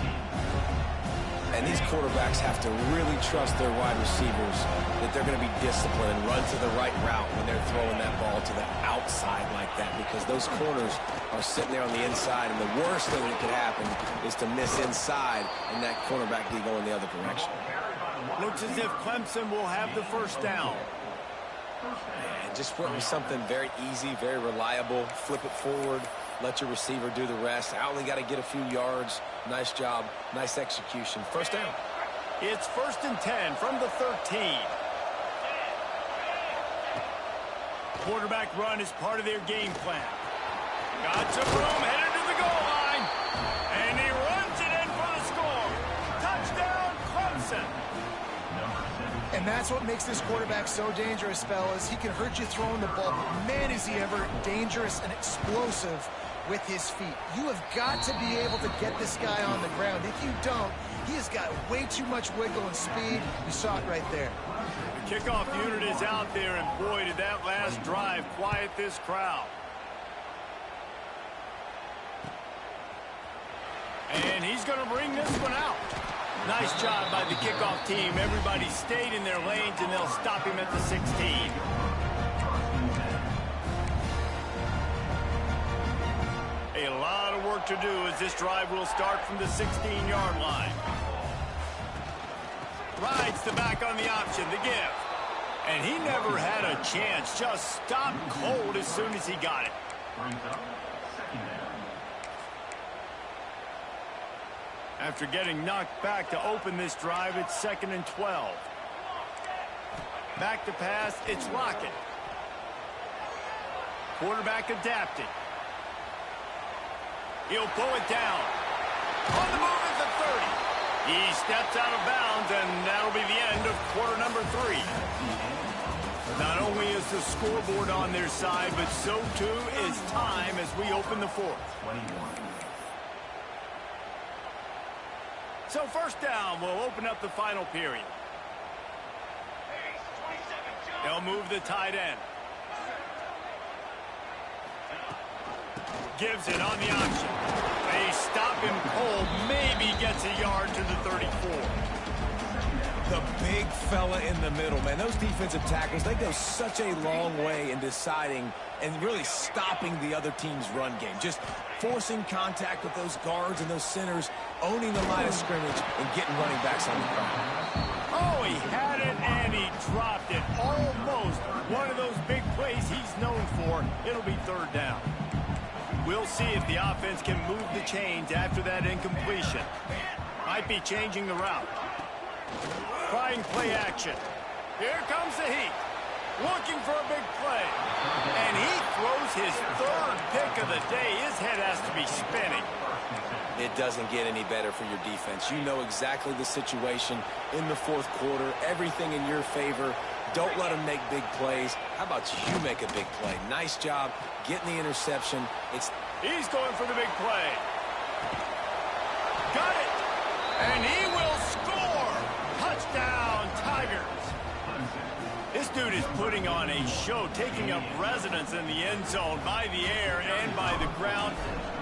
S2: And these quarterbacks have to really trust their wide receivers that they're going to be disciplined and run to the right route when they're throwing that ball to the outside like that, because those corners are sitting there on the inside, and the worst thing that could happen is to miss inside and that cornerback be going the other direction.
S1: Looks as if Clemson will have the first down.
S2: And just went with something very easy, very reliable. Flip it forward, let your receiver do the rest. I only got to get a few yards. Nice job, nice execution. First down.
S1: It's 1st and 10 from the 13. Quarterback run is part of their game plan. Got some room, headed to the goal line. And he runs it in for the score. Touchdown, Clemson.
S3: And that's what makes this quarterback so dangerous, fellas. He can hurt you throwing the ball, but man, is he ever dangerous and explosive with his feet. You have got to be able to get this guy on the ground. If you don't, he has got way too much wiggle and speed. You saw it right there.
S1: The kickoff unit is out there, and boy, did that last drive quiet this crowd. And he's going to bring this one out. Nice job by the kickoff team. Everybody stayed in their lanes, and they'll stop him at the 16. A lot of work to do as this drive will start from the 16-yard line. Rides the back on the option, the give. And he never had a chance. Just stopped cold as soon as he got it. After getting knocked back to open this drive, it's 2nd and 12. Back to pass, it's Lockett. Quarterback adapting. He'll pull it down. On the move at the 30. He steps out of bounds, and that'll be the end of quarter number 3. Not only is the scoreboard on their side, but so too is time as we open the 4th. So first down, we'll open up the final period. They'll move the tight end. Gives it on the option. They stop him cold, maybe gets a yard to the 34.
S2: The big fella in the middle, man. Those defensive tackles, they go such a long way in deciding and really stopping the other team's run game. Just forcing contact with those guards and those centers, owning the line of scrimmage, and getting running backs on the ground.
S1: Oh, he had it, and he dropped it. Almost one of those big plays he's known for. It'll be 3rd down. We'll see if the offense can move the chains after that incompletion. Might be changing the route. Trying play action. Here comes the heat. Looking for a big play. And he throws his 3rd pick of the day. His head has to be spinning.
S2: It doesn't get any better for your defense. You know exactly the situation in the 4th quarter. Everything in your favor. Don't let them make big plays. How about you make a big play? Nice job getting the interception.
S1: He's going for the big play. Got it. And he will score. Touchdown, Tigers. This dude is putting on a show, taking up residence in the end zone by the air and by the ground,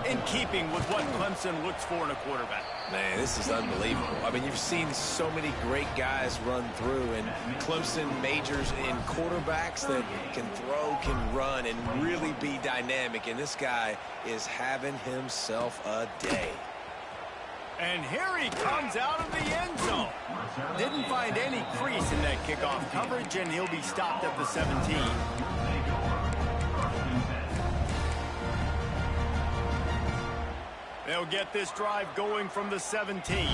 S1: in keeping with what Clemson looks for in a quarterback.
S2: Man, this is unbelievable. I mean, you've seen so many great guys run through, and Clemson majors in quarterbacks that can throw, can run, and really be dynamic. And this guy is having himself a day.
S1: And here he comes out of the end zone. Didn't find any crease in that kickoff coverage, and he'll be stopped at the 17. They'll get this drive going from the 17.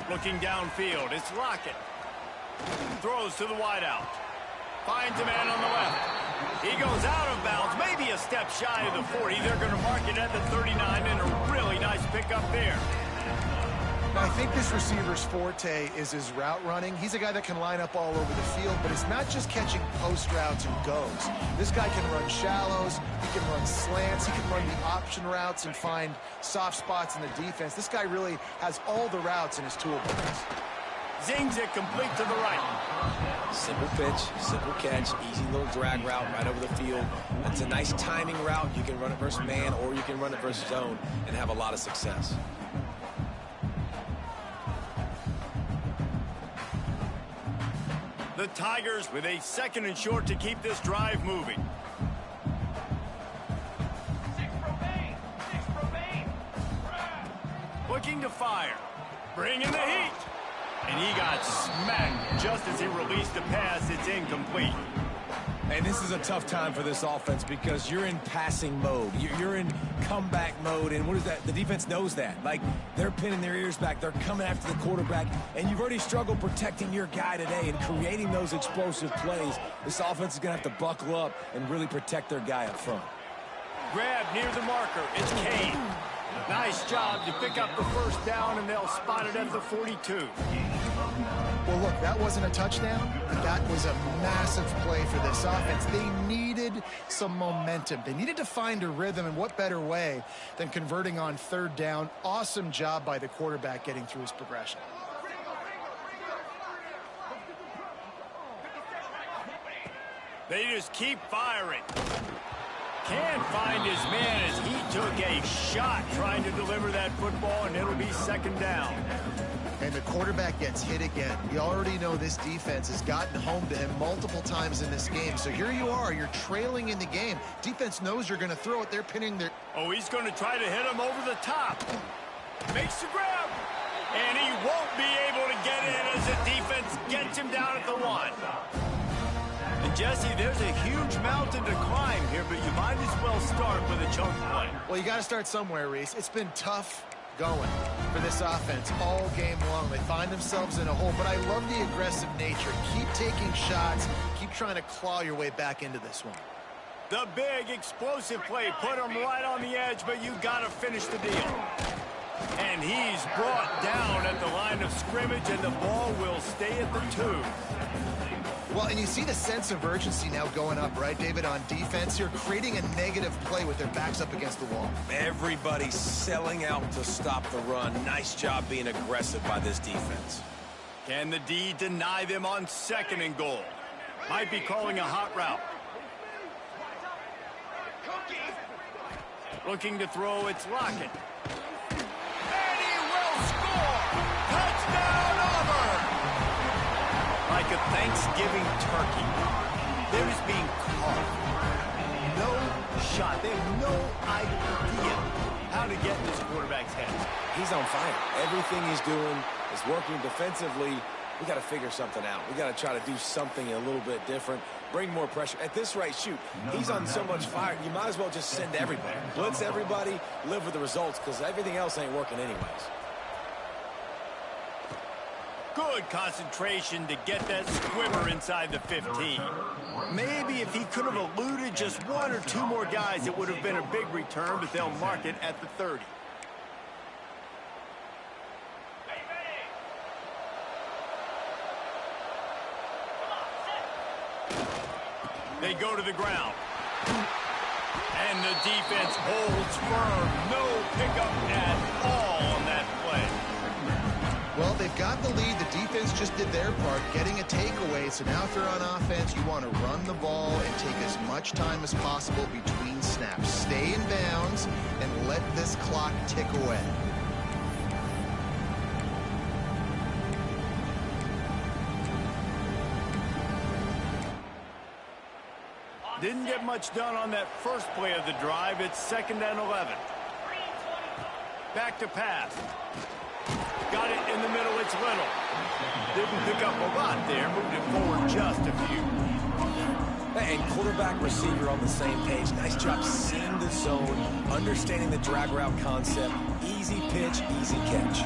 S1: Looking downfield, it's Lockett. Throws to the wideout. Finds a man on the left. He goes out of bounds, maybe a step shy of the 40. They're going to mark it at the 39, and a really nice pickup there.
S3: Now, I think this receiver's forte is his route running. He's a guy that can line up all over the field, but it's not just catching post routes and goes. This guy can run shallows, he can run slants, he can run the option routes and find soft spots in the defense. This guy really has all the routes in his toolbox.
S1: Zings it complete to the right.
S2: Simple pitch, simple catch, easy little drag route right over the field. It's a nice timing route. You can run it versus man, or you can run it versus zone and have a lot of success.
S1: The Tigers with a 2nd and short to keep this drive moving. Looking to fire. Bring in the heat. And he got smacked just as he released the pass. It's incomplete.
S2: And this is a tough time for this offense because you're in passing mode. You're in comeback mode. And what is that? The defense knows that. Like, they're pinning their ears back. They're coming after the quarterback. And you've already struggled protecting your guy today and creating those explosive plays. This offense is going to have to buckle up and really protect their guy up front.
S1: Grab near the marker. It's Kane. Nice job to pick up the first down, and they'll spot it at the 42.
S3: Well, look, that wasn't a touchdown, but that was a massive play for this offense. They needed some momentum. They needed to find a rhythm, and what better way than converting on third down. Awesome job by the quarterback getting through his progression.
S1: They just keep firing. Can't find his man as he took a shot trying to deliver that football, and it'll be second down.
S3: And the quarterback gets hit again. We already know this defense has gotten home to him multiple times in this game. So here you are, you're trailing in the game. Defense knows you're going to throw it. They're pinning their...
S1: Oh, he's going to try to hit him over the top. Makes the grab. And he won't be able to get in as the defense gets him down at the 1. And Jesse, there's a huge mountain to climb here, but you might as well start with a chunk play.
S3: Well, you got to start somewhere, Reese. It's been tough going for this offense all game long. They find themselves in a hole, but I love the aggressive nature. Keep taking shots. Keep trying to claw your way back into this one.
S1: The big explosive play put him right on the edge, but you got to finish the deal. And he's brought down at the line of scrimmage, and the ball will stay at the 2.
S3: Well, and you see the sense of urgency now going up, right, David, on defense here, creating a negative play with their backs up against the wall.
S2: Everybody's selling out to stop the run. Nice job being aggressive by this defense.
S1: Can the D deny them on 2nd and goal? Might be calling a hot route. Looking to throw, it's Lockett. And he will score! Touchdown, Auburn! Like a Thanksgiving turkey. They're just being caught. No shot. They have no idea how to get in this quarterback's head.
S2: He's on fire. Everything he's doing is working defensively. We got to figure something out. We got to try to do something a little bit different. Bring more pressure. At this rate, shoot, he's on so much fire, you might as well just send everybody. Blitz everybody, live with the results, because everything else ain't working anyways.
S1: Good concentration to get that squibber inside the 15. Maybe if he could have eluded just 1 or 2 more guys, it would have been a big return, but they'll mark it at the 30. They go to the ground. And the defense holds firm. No pickup at all on that play.
S3: Well, they've got the lead. The defense just did their part, getting a takeaway. So now if you're on offense, you want to run the ball and take as much time as possible between snaps. Stay in bounds and let this clock tick away.
S1: Didn't get much done on that first play of the drive. It's 2nd and 11. Back to pass. Got it in the middle. It's Little. Didn't pick up a lot there. Moved it forward just a few.
S2: And quarterback receiver on the same page. Nice job seeing the zone, understanding the drag route concept. Easy pitch, easy catch.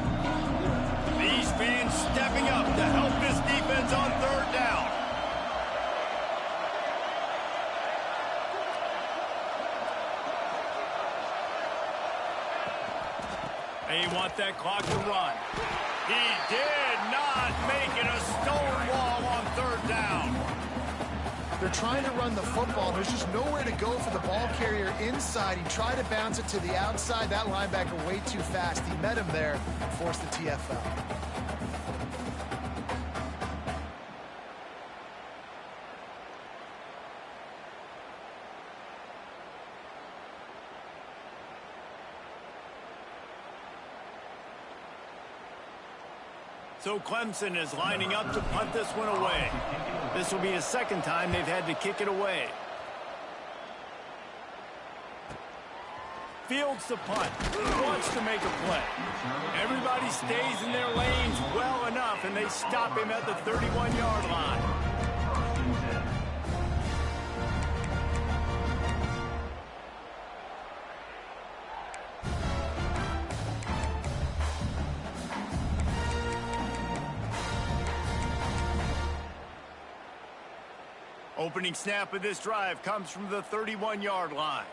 S1: These fans stepping up to help this defense on 3rd down. They want that clock to run. He did not make it a stone wall on 3rd down.
S3: They're trying to run the football. There's just nowhere to go for the ball carrier inside. He tried to bounce it to the outside. That linebacker way too fast. He met him there and forced the TFL.
S1: So Clemson is lining up to punt this one away. This will be a 2nd time they've had to kick it away. fields the punt, wants to make a play. Everybody stays in their lanes well enough, and they stop him at the 31-yard line. Opening snap of this drive comes from the 31-yard line.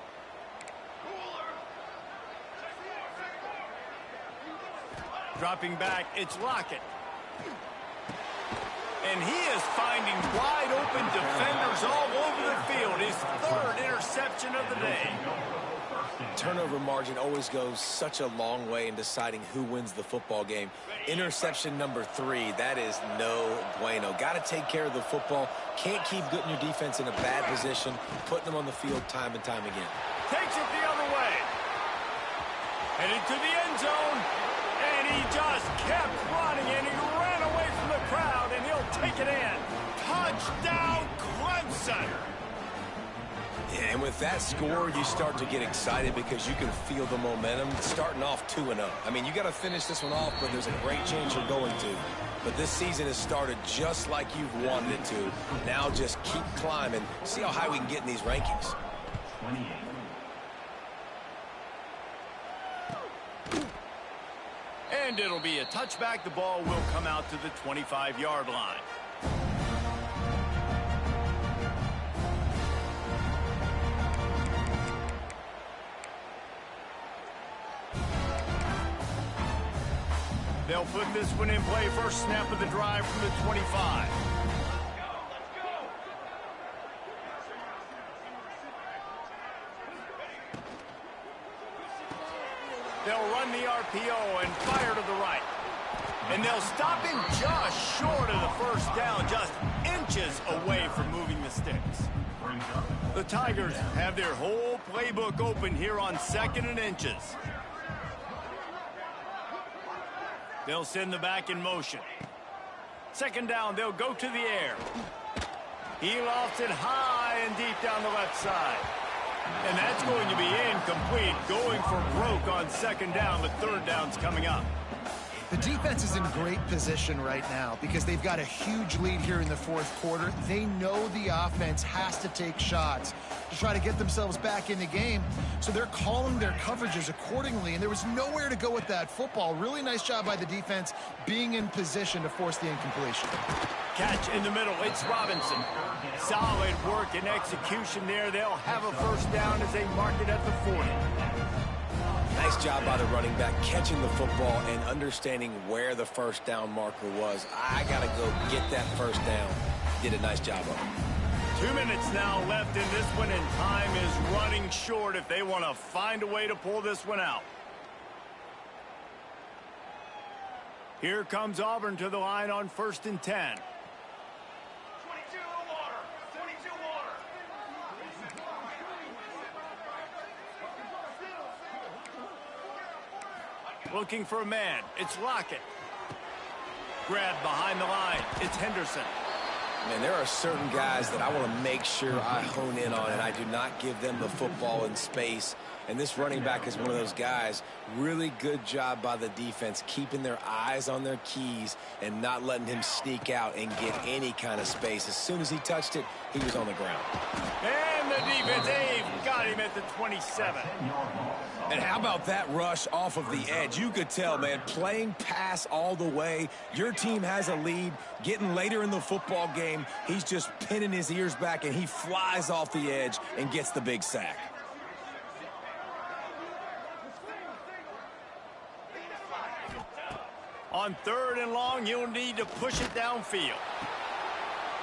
S1: Dropping back, it's Lockett. And he is finding wide open defenders all over the field. His third interception of the day.
S2: Turnover margin always goes such a long way in deciding who wins the football game. Interception number 3, that is no bueno. Got to take care of the football. Can't keep putting your defense in a bad position, putting them on the field time and time again.
S1: Takes it the other way. Headed to the end zone. And he just kept running, and he ran away from the crowd, and he'll take it in. Touchdown, Clemson.
S2: Yeah, and with that score, you start to get excited because you can feel the momentum starting off 2-0. I mean, you got to finish this one off, but there's a great chance you're going to. But this season has started just like you've wanted it to. Now just keep climbing. See how high we can get in these rankings.
S4: 28.
S1: And it'll be a touchback. The ball will come out to the 25-yard line. They'll put this one in play. First snap of the drive from the 25. They'll run the RPO and fire to the right. And they'll stop him just short of the first down, just inches away from moving the sticks. The Tigers have their whole playbook open here on 2nd and inches. They'll send the back in motion. 2nd down, they'll go to the air. He lofts it high and deep down the left side. And that's going to be incomplete, going for broke on 2nd down, but 3rd down's coming up.
S3: The defense is in great position right now because they've got a huge lead here in the 4th quarter. They know the offense has to take shots to try to get themselves back in the game, so they're calling their coverages accordingly, and there was nowhere to go with that football. Really nice job by the defense being in position to force the incompletion.
S1: Catch in the middle, it's Robinson. Solid work and execution there. They'll have a 1st down as they mark it at the 40.
S2: Nice job by the running back catching the football and understanding where the 1st down marker was. I got to go get that 1st down. Did a nice job of it.
S1: 2 minutes now left in this one, and time is running short if they want to find a way to pull this one out. Here comes Auburn to the line on 1st and 10.
S4: 22 water. 22 water.
S1: Looking for a man. It's Lockett. Grabbed behind the line. It's Henderson.
S2: Man, there are certain guys that I want to make sure I hone in on, and I do not give them the football in space. And this running back is one of those guys. Really good job by the defense, keeping their eyes on their keys and not letting him sneak out and get any kind of space. As soon as he touched it, he was on the ground.
S1: And the defense, they've got him at the 27.
S2: And how about that rush off of the edge? You could tell, man, playing pass all the way. Your team has a lead. Getting later in the football game, he's just pinning his ears back, and he flies off the edge and gets the big sack.
S1: On 3rd and long, you'll need to push it downfield.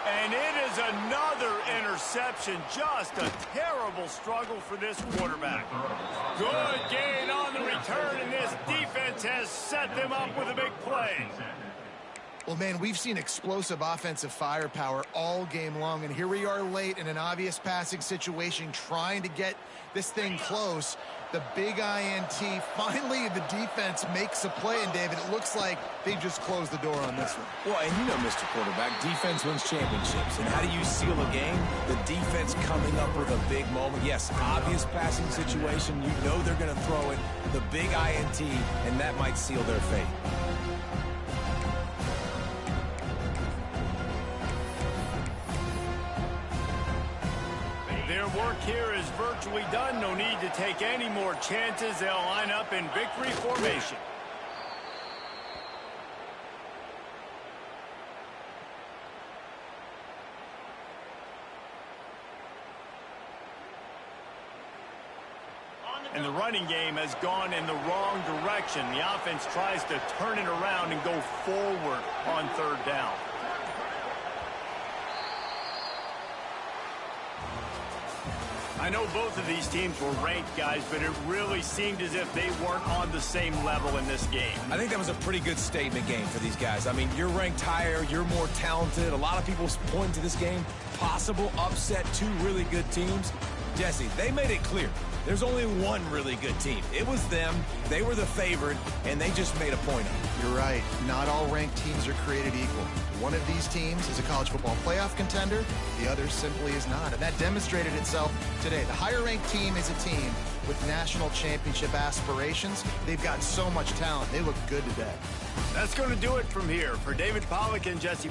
S1: And it is another interception. Just a terrible struggle for this quarterback. Good gain on the return, and this defense has set them up with a big play.
S3: Well, man, we've seen explosive offensive firepower all game long, and here we are late in an obvious passing situation trying to get this thing close. The big INT, finally the defense makes a play, and David, it looks like they just closed the door on this one.
S2: Well, and you know, Mr. Quarterback, defense wins championships. And how do you seal a game? The defense coming up with a big moment. Yes, obvious passing situation. You know they're going to throw it. The big INT, and that might seal their fate.
S1: Their work here is virtually done. No need to take any more chances. They'll line up in victory formation. And the running game has gone in the wrong direction. The offense tries to turn it around and go forward on third down. I know both of these teams were ranked, guys, but it really seemed as if they weren't on the same level in this game.
S2: I think that was a pretty good statement game for these guys. I mean, you're ranked higher, you're more talented. A lot of people point to this game, possible upset, two really good teams. Jesse, they made it clear. There's only one really good team. It was them. They were the favorite, and they just made a point of it.
S3: You're right. Not all ranked teams are created equal. One of these teams is a college football playoff contender. The other simply is not. And that demonstrated itself today. The higher-ranked team is a team with national championship aspirations. They've got so much talent. They look good today.
S1: That's going to do it from here. For David Pollack and Jesse